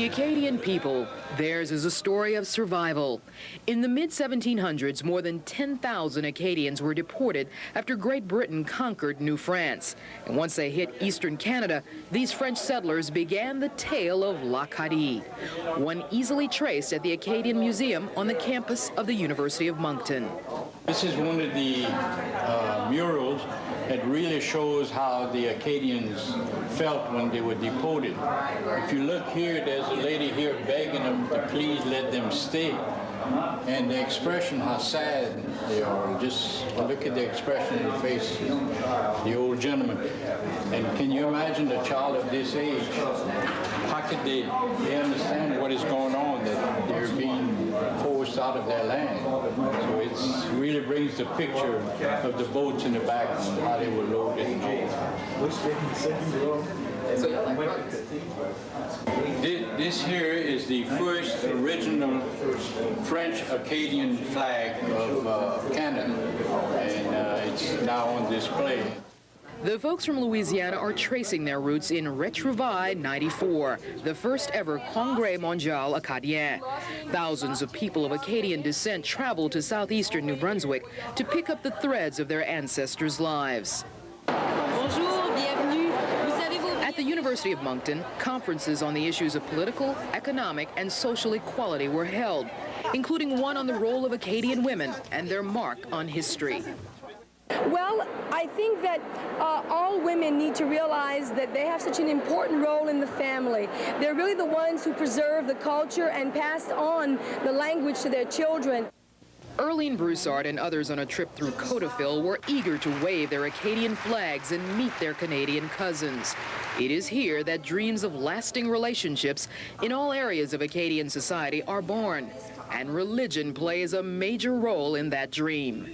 The Acadian people, theirs is a story of survival. In the mid-1700s, more than 10,000 Acadians were deported after Great Britain conquered New France. And once they hit eastern Canada, these French settlers began the tale of l'Acadie, one easily traced at the Acadian Museum on the campus of the University of Moncton. This is one of the murals that really shows how the Acadians felt when they were deported. If you look here, there's a lady here begging them to please let them stay. And the expression, how sad they are. Just look at the expression in the face of the old gentleman. And can you imagine a child of this age? How could they understand what is going on, that they're being forced out of their land? So it really brings the picture of the boats in the back and how they were loaded and all. This here is the first original French Acadian flag of Canada, and it's now on display. The folks from Louisiana are tracing their roots in Retrouvailles 94, the first ever Congress Mondial Acadien. Thousands of people of Acadian descent traveled to southeastern New Brunswick to pick up the threads of their ancestors' lives. At the University of Moncton, conferences on the issues of political, economic, and social equality were held, including one on the role of Acadian women and their mark on history. Well, I think that all women need to realize that they have such an important role in the family. They're really the ones who preserve the culture and pass on the language to their children. Earlene Broussard and others on a trip through Coteville were eager to wave their Acadian flags and meet their Canadian cousins. It is here that dreams of lasting relationships in all areas of Acadian society are born, and religion plays a major role in that dream.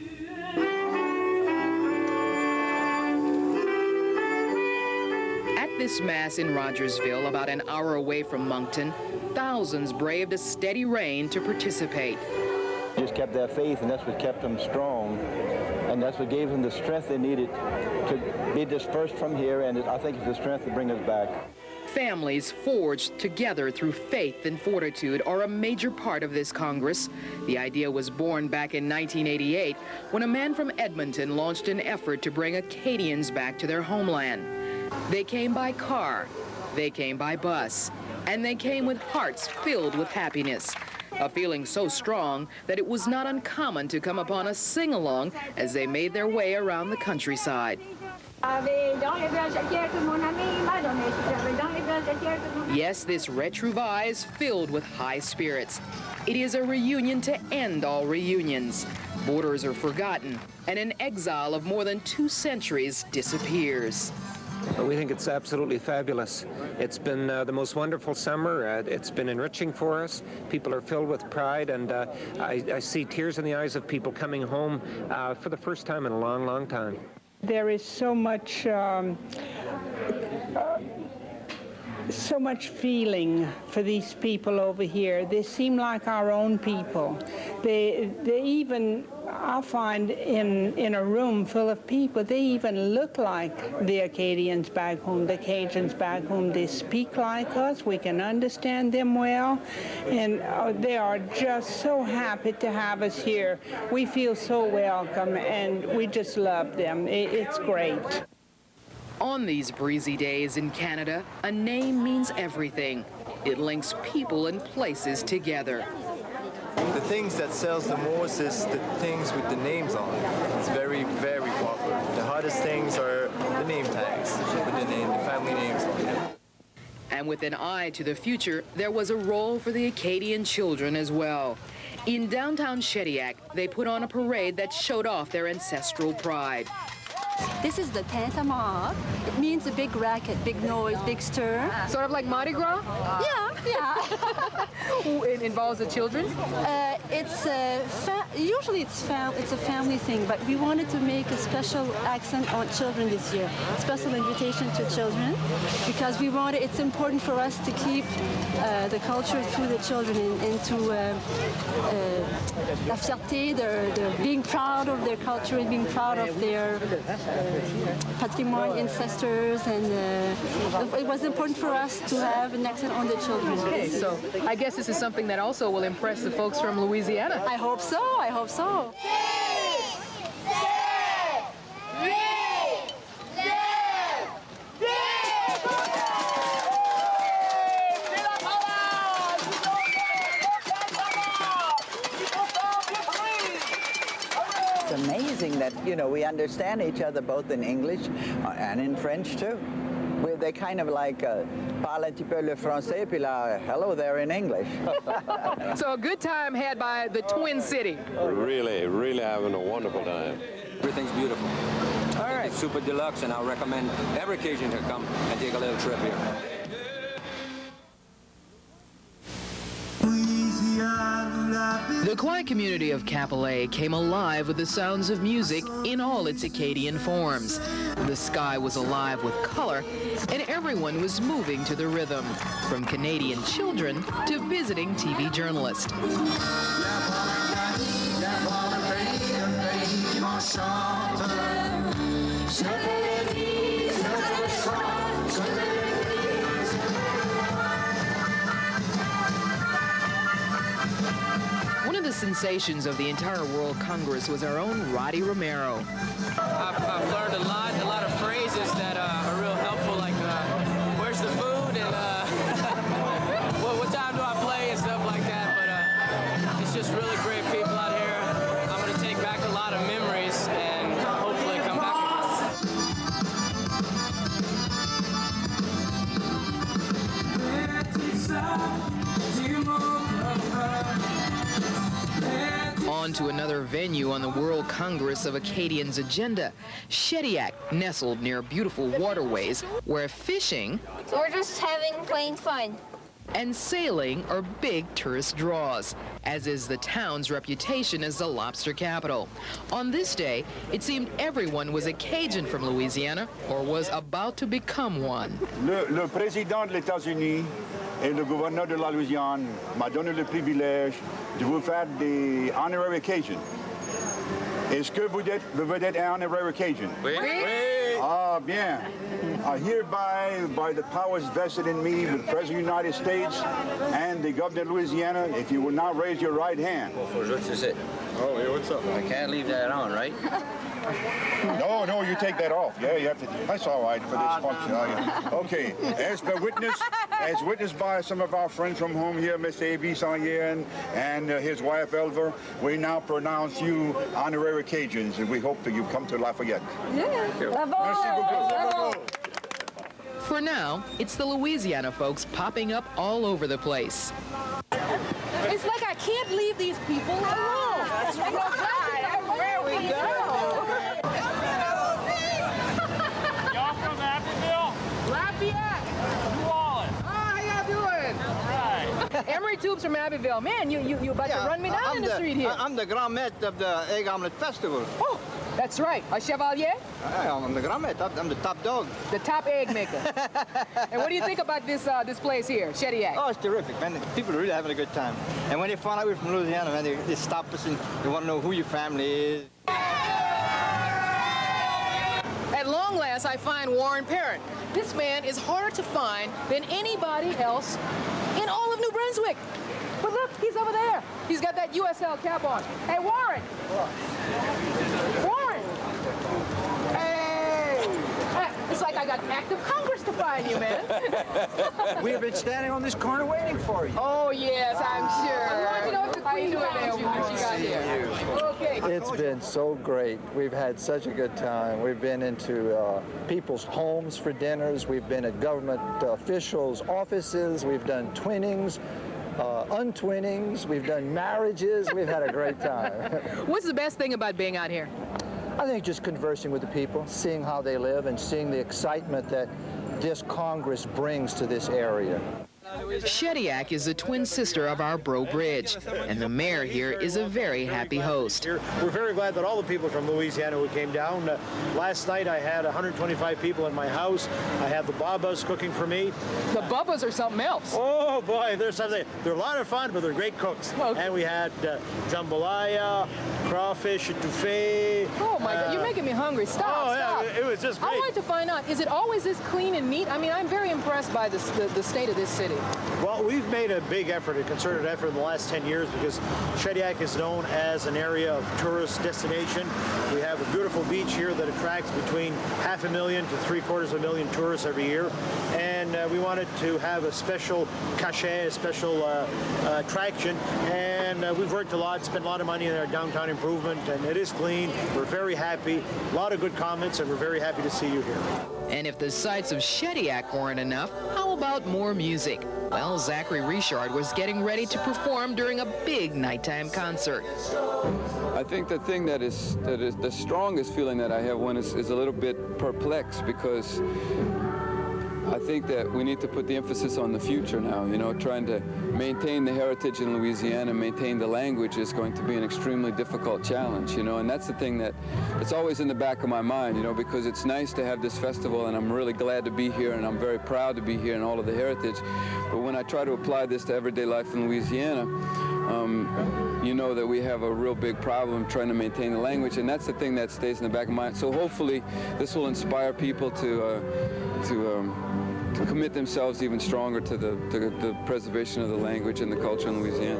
At this Mass in Rogersville, about an hour away from Moncton, thousands braved a steady rain to participate. Just kept their faith, and that's what kept them strong, and that's what gave them the strength they needed to be dispersed from here, and I think it's the strength to bring us back. Families forged together through faith and fortitude are a major part of this Congress. The idea was born back in 1988 when a man from Edmonton launched an effort to bring Acadians back to their homeland. They came by car, they came by bus, and they came with hearts filled with happiness. A feeling so strong that it was not uncommon to come upon a sing-along as they made their way around the countryside. Yes, this Retrouvailles is filled with high spirits. It is a reunion to end all reunions. Borders are forgotten, and an exile of more than 2 centuries disappears. We think it's absolutely fabulous. It's been the most wonderful summer. It's been enriching for us. People are filled with pride, and I see tears in the eyes of people coming home for the first time in a long, long time. There is so much feeling for these people over here. They seem like our own people. They even, I find in a room full of people, they even look like the Acadians back home, the Cajuns back home. They speak like us. We can understand them well, and they are just so happy to have us here. We feel so welcome, and we just love them. It's great. On these breezy days in Canada, a name means everything. It links people and places together. The things that sells the most is the things with the names on it. It's very, very popular. The hardest things are the name tags with the family names on it. And with an eye to the future, there was a role for the Acadian children as well. In downtown Shediac, they put on a parade that showed off their ancestral pride. This is the tantamar. It means a big racket, big noise, big stir. Sort of like Mardi Gras? Yeah. It involves the children? Usually it's a family thing, but we wanted to make a special accent on children this year. Special invitation to children, because it's important for us to keep the culture through the children and to la fierté, they're being proud of their culture and being proud of their patrimoine, ancestors, and it was important for us to have an accent on the children. Okay, so I guess this is something that also will impress the folks from Louisiana. I hope so. I hope so. It's amazing that, we understand each other both in English and in French too. They kind of like parle un petit peu le français, puis là, hello there in English. So a good time had by the Twin City. Really, really having a wonderful time. Everything's beautiful. All right. It's super deluxe, and I'll recommend every Cajun to come and take a little trip here. The quiet community of Capellet came alive with the sounds of music in all its Acadian forms. The sky was alive with color, and everyone was moving to the rhythm, from Canadian children to visiting TV journalists. One of the sensations of the entire World Congress was our own Roddy Romero. I've learned a lot of phrases that are real helpful, like where's the food and what time do I play and stuff like that. But it's just really great people out here. I'm going to take back a lot of memories and hopefully come back. On to another venue on the World Congress of Acadians agenda, Shediac, nestled near beautiful waterways where fishing We're just having plain fun. and sailing are big tourist draws, as is the town's reputation as the lobster capital. On this day, it seemed everyone was a Cajun from Louisiana or was about to become one. Le président des États-Unis et le gouverneur de la Louisiane m'a donné le privilège de vous faire des honorary Cajun. Est-ce que vous êtes un honorary Cajun? Oui. Ah, bien. Hereby, by the powers vested in me with the President of the United States and the Governor of Louisiana, if you will now raise your right hand. What's it? Oh, yeah, what's up? I can't leave that on, right? No, you take that off. Yeah, you have to. That's all right for this function. Okay, as witnessed by some of our friends from home here, Mr. A.B. Sanye and his wife, Elver, we now pronounce you honorary Cajuns, and we hope that you come to Lafayette. Bravo! For now, it's the Louisiana folks popping up all over the place. It's like I can't leave these people alone. That's where we go. Y'all from Abbeville? Lafayette! New Orleans. How y'all doing? Right. Emery Tubes from Abbeville. Man, you about to run me down in the street here. I'm the grand maître of the Egg Omelette Festival. Oh, that's right. A chevalier? I'm the grand maître. I'm the top dog. The top egg maker. And what do you think about this place here, Shediac? Oh, it's terrific, man. People are really having a good time. And when they find out we're from Louisiana, man, they stop us and they want to know who your family is. At long last, I find Warren Parent. This man is harder to find than anybody else in all of New Brunswick. But look, he's over there. He's got that USL cap on. Hey, Warren! Warren! Hey! It's like I got active Congress to find you, man. We've been standing on this corner waiting for you. Oh, yes, I'm sure. How you doing there, Warren? You got here. Okay. It's been so great. We've had such a good time. We've been into people's homes for dinners. We've been at government officials' offices. We've done twinnings, untwinnings. We've done marriages. We've had a great time. What's the best thing about being out here? I think just conversing with the people, seeing how they live, and seeing the excitement that this Congress brings to this area. Shediac is the twin sister of our Bro Bridge, and the mayor here is a very happy host. We're very glad that all the people from Louisiana who came down. Last night I had 125 people in my house. I had the Babas cooking for me. The Babas are something else. Oh boy, they're something. They're a lot of fun, but they're great cooks. Okay. And we had jambalaya, crawfish, etouffee. Oh my God, you're making me hungry. Stop, stop. Yeah, it was just great. I wanted to find out, is it always this clean and neat? I mean, I'm very impressed by the state of this city. Well, we've made a big effort, a concerted effort in the last 10 years because Shediac is known as an area of tourist destination. We have a beautiful beach here that attracts between 500,000 to 750,000 tourists every year. And we wanted to have a special cachet, a special attraction. And we've worked a lot, spent a lot of money in our downtown improvement, and it is clean. We're very happy. A lot of good comments, and we're very happy to see you here. And if the sights of Shediac weren't enough, how about more music? Well, Zachary Richard was getting ready to perform during a big nighttime concert. I think the thing that is the strongest feeling that I have is a little bit perplexed, because I think that we need to put the emphasis on the future now. You know, trying to maintain the heritage in Louisiana, maintain the language is going to be an extremely difficult challenge, you know, and that's the thing that it's always in the back of my mind, you know, because it's nice to have this festival, and I'm really glad to be here, and I'm very proud to be here and all of the heritage. But when I try to apply this to everyday life in Louisiana, you know that we have a real big problem trying to maintain the language, and that's the thing that stays in the back of my mind. So hopefully this will inspire people to commit themselves even stronger to the preservation of the language and the culture in Louisiana.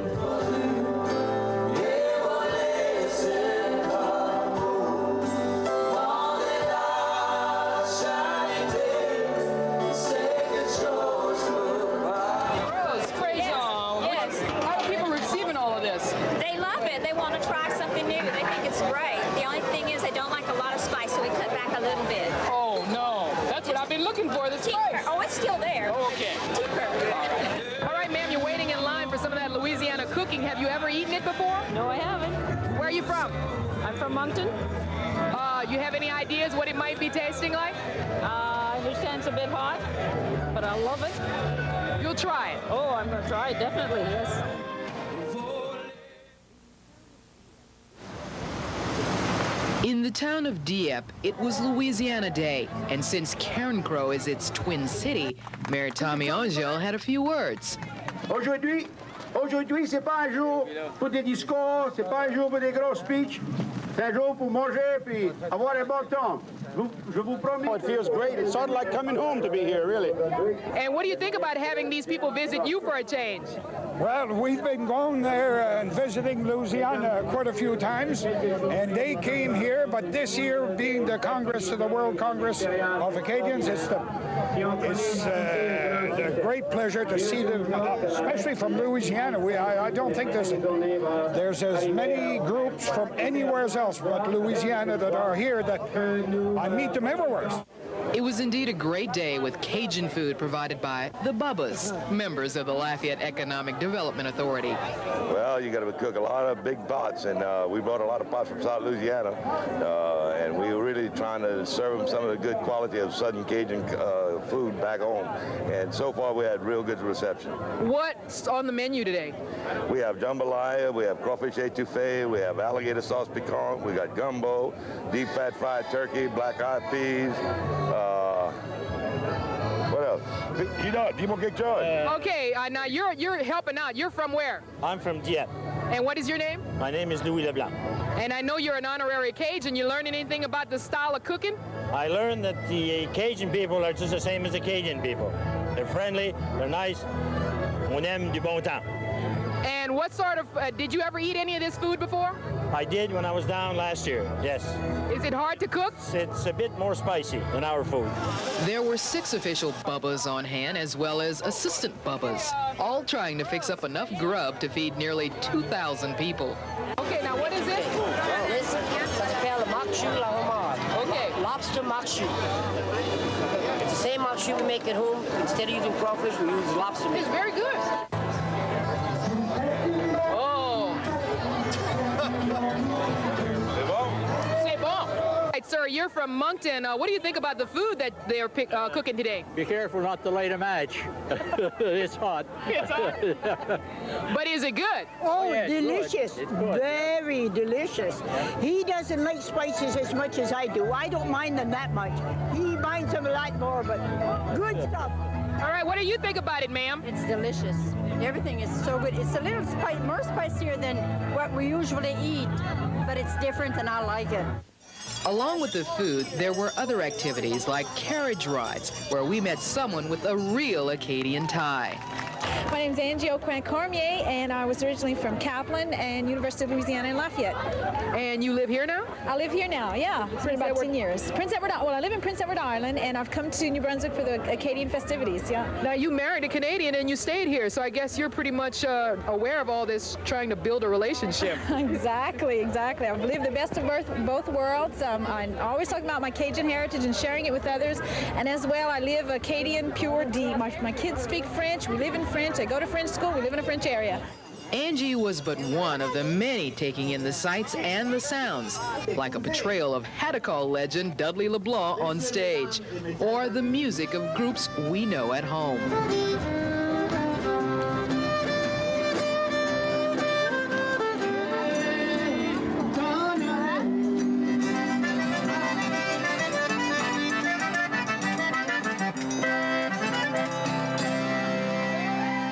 Have you ever eaten it before? No, I haven't. Where are you from? I'm from Moncton. You have any ideas what it might be tasting like? I understand it's a bit hot, but I love it. You'll try it? Oh, I'm going to try it, definitely, yes. In the town of Dieppe, it was Louisiana Day, and since Cairncrow is its twin city, Mayor Tommy Angel had a few words. Aujourd'hui, c'est pas un jour pour des discours, c'est pas un jour pour des gros speeches. C'est un jour pour manger puis avoir un bon temps. Je vous promets. Oh, it feels great. It's sort of like coming home to be here, really. And what do you think about having these people visit you for a change? Well, we've been going there and visiting Louisiana quite a few times, and they came here, but this year, being the Congress of the World Congress of Acadians, it's a great pleasure to see them, especially from Louisiana. I don't think there's as many groups from anywhere else but Louisiana that are here that I meet them everywhere. It was indeed a great day with Cajun food provided by the Bubbas, members of the Lafayette Economic Development Authority. Well, you got to cook a lot of big pots, and we brought a lot of pots from South Louisiana, and we were really trying to serve them some of the good quality of Southern Cajun food back home. And so far, we had real good reception. What's on the menu today? We have jambalaya, we have crawfish etouffee, we have alligator sauce piquant, we got gumbo, deep fat fried turkey, black-eyed peas. What else? You know it. People get joy. Okay, now you're helping out. You're from where? I'm from Dieppe. And what is your name? My name is Louis Leblanc. And I know you're an honorary Cajun. You learn anything about the style of cooking? I learned that the Cajun people are just the same as the Acadian people. They're friendly, they're nice, on aime du bon temps. And what sort of, did you ever eat any of this food before? I did when I was down last year, yes. Is it hard to cook? It's a bit more spicy than our food. There were 6 official Bubbas on hand, as well as assistant Bubbas, all trying to fix up enough grub to feed nearly 2,000 people. Okay, now what is this? This s'appelle makshu la homard. Okay. Lobster makshu. It's the same makshu we make at home. Instead of using crawfish, we use lobster meat. It's very good. C'est bon. It's sir. You're from Moncton. What do you think about the food that they're cooking today? Be careful not to light a match. It's hot. It's hot. But is it good? Oh, yeah, delicious. It's good. Very delicious. He doesn't like spices as much as I do. I don't mind them that much. He minds them a lot more, but good stuff. All right, what do you think about it, ma'am? It's delicious. Everything is so good. It's a little more spicier than what we usually eat, but it's different and I like it. Along with the food, there were other activities like carriage rides, where we met someone with a real Acadian tie. My name's Angie O'Quinn-Cormier, and I was originally from Kaplan and University of Louisiana and Lafayette. And you live here now? I live here now, yeah. It's been about 10 years. Prince Edward, well, I live in Prince Edward Island, and I've come to New Brunswick for the Acadian festivities, yeah. Now, you married a Canadian and you stayed here, so I guess you're pretty much aware of all this, trying to build a relationship. Exactly. I've lived the best of both worlds. I always talk about my Cajun heritage and sharing it with others, and as well, I live Acadian pure D. My kids speak French, we live in French, I go to French school, we live in a French area. Angie was but one of the many taking in the sights and the sounds, like a portrayal of Hadley legend Dudley LeBlanc on stage, or the music of groups we know at home.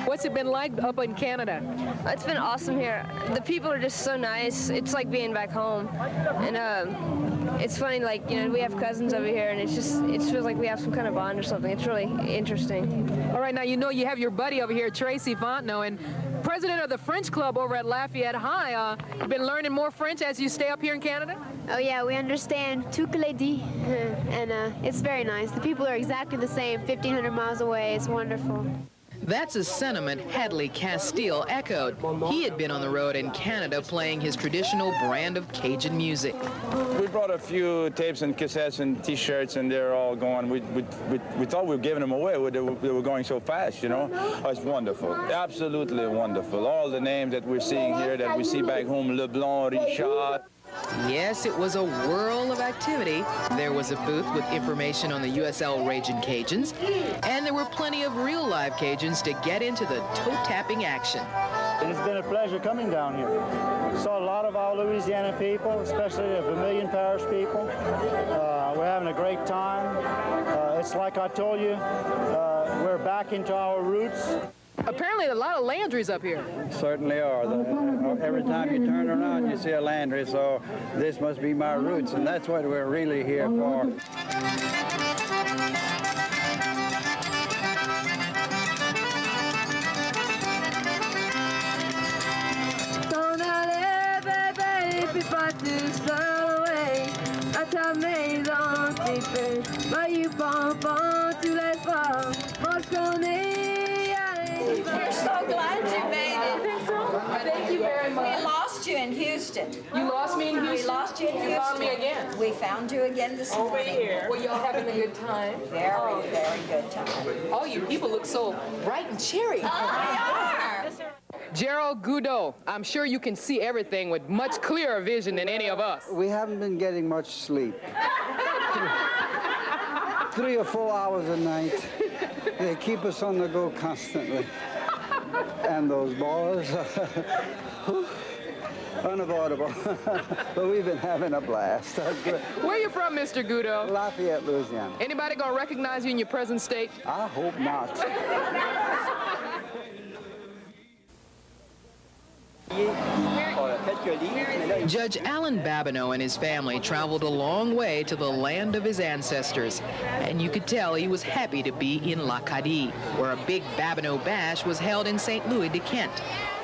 What's it been like up in Canada? It's been awesome here. The people are just so nice. It's like being back home. And it's funny, like, you know, we have cousins over here, and it feels like we have some kind of bond or something. It's really interesting. All right, now you know you have your buddy over here, Tracy Fontenot, and president of the French Club over at Lafayette High. You've been learning more French as you stay up here in Canada? Oh yeah, we understand tout que dit, and it's very nice. The people are exactly the same, 1,500 miles away. It's wonderful. That's a sentiment Hadley Castille echoed. He had been on the road in Canada playing his traditional brand of Cajun music. We brought a few tapes and cassettes and T-shirts, and they're all gone. We thought we were giving them away. They were going so fast, you know. Oh, it's wonderful, absolutely wonderful. All the names that we're seeing here, that we see back home, Leblanc, Richard. Yes, it was a whirl of activity. There was a booth with information on the USL Ragin' Cajuns, and there were plenty of real live Cajuns to get into the toe-tapping action. It's been a pleasure coming down here. Saw a lot of our Louisiana people, especially the Vermilion Parish people. We're having a great time. It's like I told you, we're back into our roots. Apparently a lot of Landrys up here. Certainly are. Every time you turn around, you see a Landry, so this must be my roots, and that's what we're really here for. We're so glad you made it. Thank you very much. We lost you in Houston. You lost me in Houston? We lost you in Houston. You found me again? We found you again this morning. Here. Were y'all having a good time? Very, very good time. All you people look so bright and cheery. Oh, we are. Gerald Goudot, I'm sure you can see everything with much clearer vision than any of us. We haven't been getting much sleep. 3 or 4 hours a night. They keep us on the go constantly. And those bars, unavoidable. But we've been having a blast. Where are you from, Mr. Goudot? Lafayette, Louisiana. Anybody gonna recognize you in your present state? I hope not. Judge Alan Babineau and his family traveled a long way to the land of his ancestors, and you could tell he was happy to be in Acadien, where a big Babineau bash was held in St. Louis de Kent.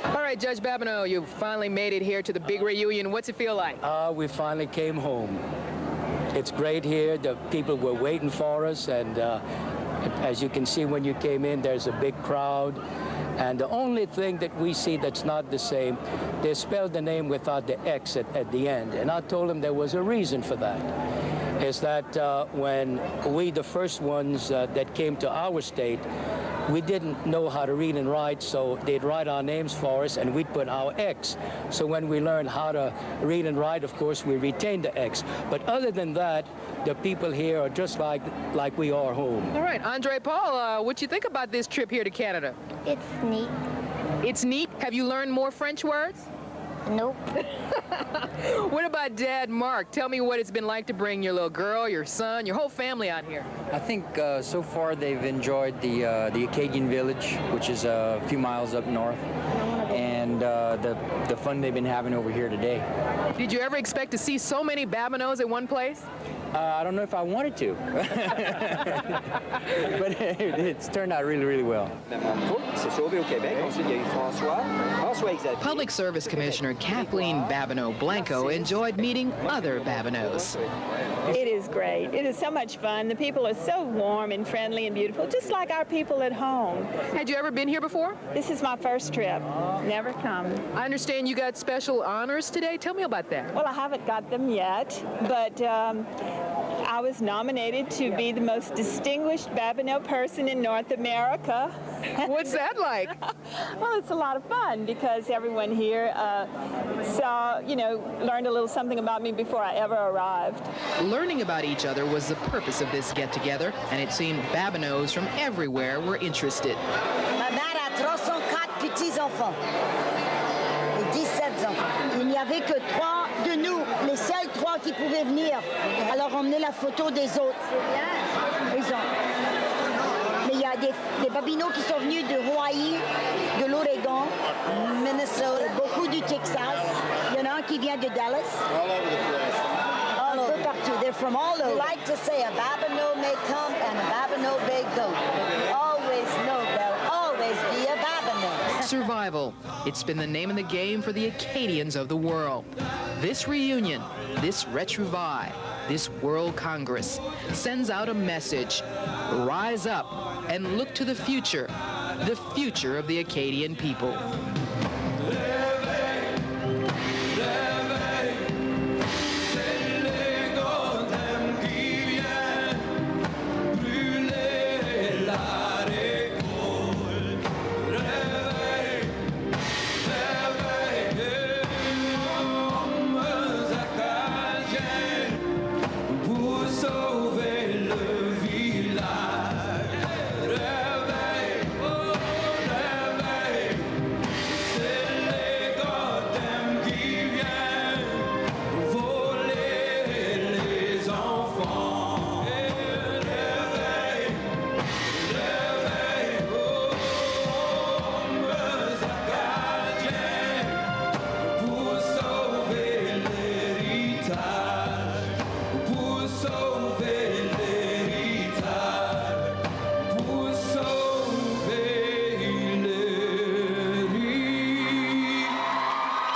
All right, Judge Babineau, you finally made it here to the big reunion. What's it feel like? We finally came home. It's great here. The people were waiting for us, and as you can see when you came in, there's a big crowd. And the only thing that we see that's not the same, they spelled the name without the X at the end. And I told them there was a reason for that. Is that when we, the first ones that came to our state, we didn't know how to read and write, so they'd write our names for us, and we'd put our X. So when we learned how to read and write, of course, we retained the X. But other than that, the people here are just like we are home. All right, Andre Paul, what you think about this trip here to Canada? It's neat. It's neat? Have you learned more French words? Nope. What about Dad Mark? Tell me what it's been like to bring your little girl, your son, your whole family out here. I think so far they've enjoyed the Acadian village, which is a few miles up north, and the fun they've been having over here today. Did you ever expect to see so many Babineaus at one place? I don't know if I wanted to, but it's turned out really, really well. Public Service Commissioner Kathleen Babineau Blanco enjoyed meeting other Babineaus. It is great. It is so much fun. The people are so warm and friendly and beautiful, just like our people at home. Had you ever been here before? This is my first trip. Never come. I understand you got special honors today. Tell me about that. Well, I haven't got them yet, but I was nominated to be the most distinguished Babineau person in North America. What's that like? Well, it's a lot of fun because everyone here learned a little something about me before I ever arrived. Learning about each other was the purpose of this get-together, and it seemed Babineaus from everywhere were interested. Ma mère a 304 petits-enfants et 17 enfants. Il n'y avait que 3 de nous, les seuls 3 qui pouvaient venir. Alors on menait la photo des autres. Mais il y a des Babineaus qui sont venus de Hawaii, de l'Oregon, Minnesota, beaucoup du Texas. Il y en a un qui vient de Dallas. All over the place. All over. Partout. They're from all over. We like to say a Babineau may come and a Babineau may go. Always know there'll always be a Babineau. Survival. It's been the name of the game for the Acadians of the world. This reunion, this retrouvaille, this World Congress sends out a message. Rise up and look to the future of the Acadian people.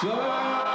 Joy.